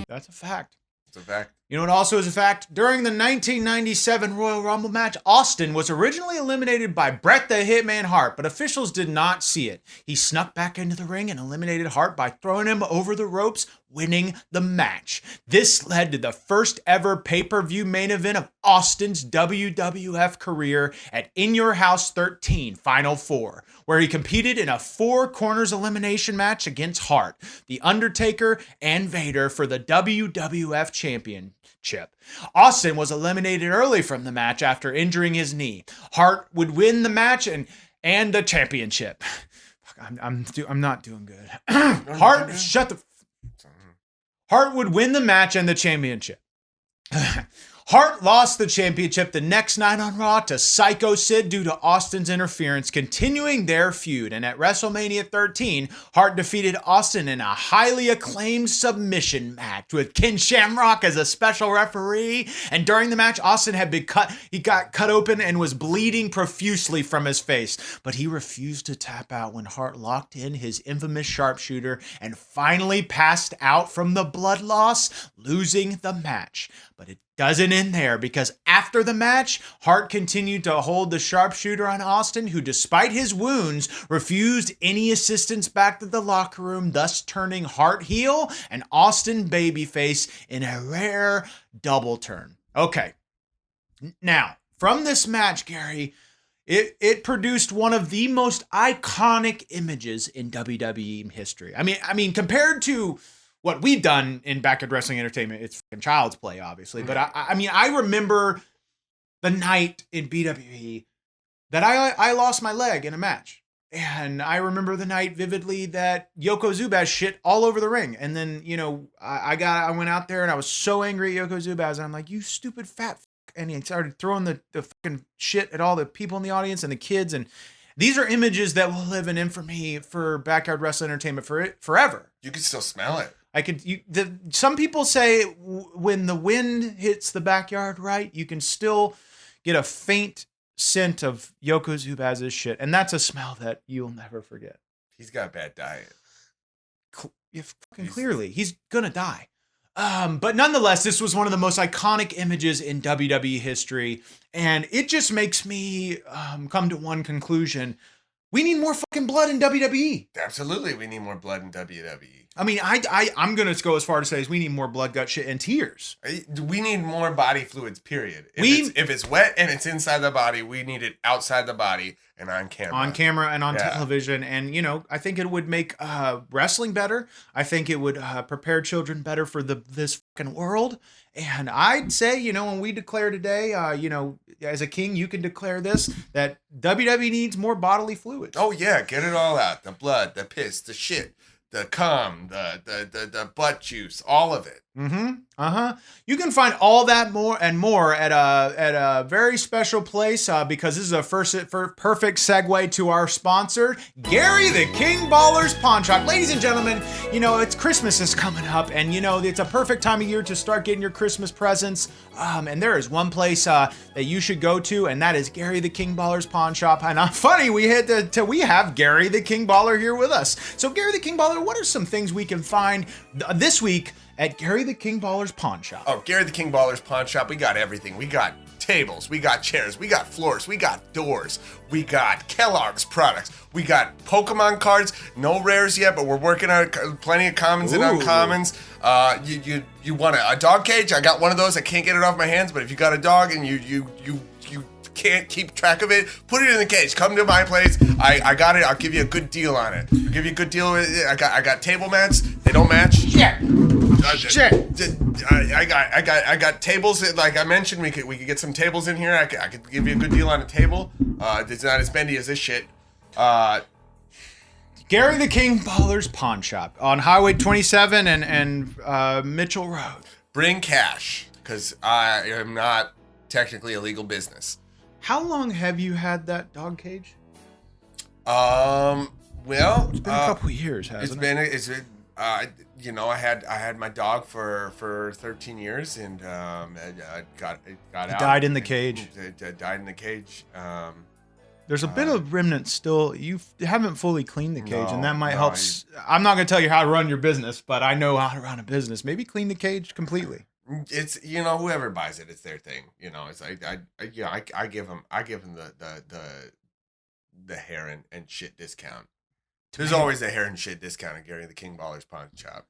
That's a fact. It's a fact. You know what also is a fact? During the 1997 Royal Rumble match, Austin was originally eliminated by Bret the Hitman Hart, but officials did not see it. He snuck back into the ring and eliminated Hart by throwing him over the ropes, winning the match. This led to the first ever pay-per-view main event of Austin's WWF career at In Your House 13 Final Four, where he competed in a 4 corners elimination match against Hart, The Undertaker, and Vader for the WWF Championship. Austin was eliminated early from the match after injuring his knee. Hart would win the match and the championship. I'm not doing good. Hart would win the match and the championship. Hart lost the championship the next night on Raw to Psycho Sid due to Austin's interference, continuing their feud. And at WrestleMania 13, Hart defeated Austin in a highly acclaimed submission match with Ken Shamrock as a special referee. And during the match, Austin had been he got cut open and was bleeding profusely from his face. But he refused to tap out when Hart locked in his infamous sharpshooter and finally passed out from the blood loss, losing the match. But it doesn't end there, because after the match, Hart continued to hold the sharpshooter on Austin, who despite his wounds refused any assistance back to the locker room, thus turning Hart heel and Austin babyface in a rare double turn. Okay, now from this match, Gary, it produced one of the most iconic images in WWE history. I mean, compared to what we've done in Backyard Wrestling Entertainment, it's fucking child's play, obviously. But I remember the night in BWE that I lost my leg in a match. And I remember the night vividly that Yokozuna shit all over the ring. And then, I went out there and I was so angry at Yokozuna. And I'm like, you stupid fat fuck. And he started throwing the fucking shit at all the people in the audience and the kids. And these are images that will live in infamy for Backyard Wrestling Entertainment forever. You can still smell it. Some people say when the wind hits the backyard, right, you can still get a faint scent of Yokozuna's shit, and that's a smell that you'll never forget. He's got a bad diet. Clearly, he's gonna die. But nonetheless, this was one of the most iconic images in WWE history, and it just makes me come to one conclusion. We need more fucking blood in WWE. Absolutely, we need more blood in WWE. I mean, I'm going to go as far to say is we need more blood, gut, shit, and tears. We need more body fluids, period. If it's wet and it's inside the body, we need it outside the body and on camera. On camera and on television. And, I think it would make wrestling better. I think it would prepare children better for this fucking world. And I'd say, when we declare today, as a king, you can declare this, that WWE needs more bodily fluids. Oh, yeah. Get it all out. The blood, the piss, the shit, the cum, the butt juice, all of it. You can find all that more at a very special place because this is a perfect segue to our sponsor, Gary the King Baller's Pawn Shop. Ladies and gentlemen, it's Christmas is coming up, and it's a perfect time of year to start getting your Christmas presents. And there is one place that you should go to, and that is Gary the King Baller's Pawn Shop. And funny, we have Gary the King Baller here with us. So Gary the King Baller, what are some things we can find this week at Gary the King Baller's Pawn Shop? Oh, Gary the King Baller's Pawn Shop, we got everything. We got tables, we got chairs, we got floors, we got doors, we got Kellogg's products, we got Pokemon cards, no rares yet, but we're working on plenty of commons and uncommons. You want a dog cage? I got one of those. I can't get it off my hands, but if you got a dog and you can't keep track of it, put it in the cage. Come to my place. I got it. I'll give you a good deal on it. I'll give you a good deal. I got table mats. They don't match. Shit. I got tables. Like I mentioned, we could get some tables in here. I could give you a good deal on a table. It's not as bendy as this shit. Gary the King Baller's Pawn Shop on Highway 27 and Mitchell Road. Bring cash, because I am not technically a legal business. How long have you had that dog cage? Well, it's been a couple of years, hasn't it? I had my dog for 13 years, and got out. Died in the cage. Died in the cage. There's a bit of remnant still. You haven't fully cleaned the cage, and that might no, help. I'm not going to tell you how to run your business, but I know how to run a business. Maybe clean the cage completely. It's whoever buys it, it's their thing. It's I give them the hair and shit discount. There's always a hair and shit discount at Gary the King Baller's Pawn Shop.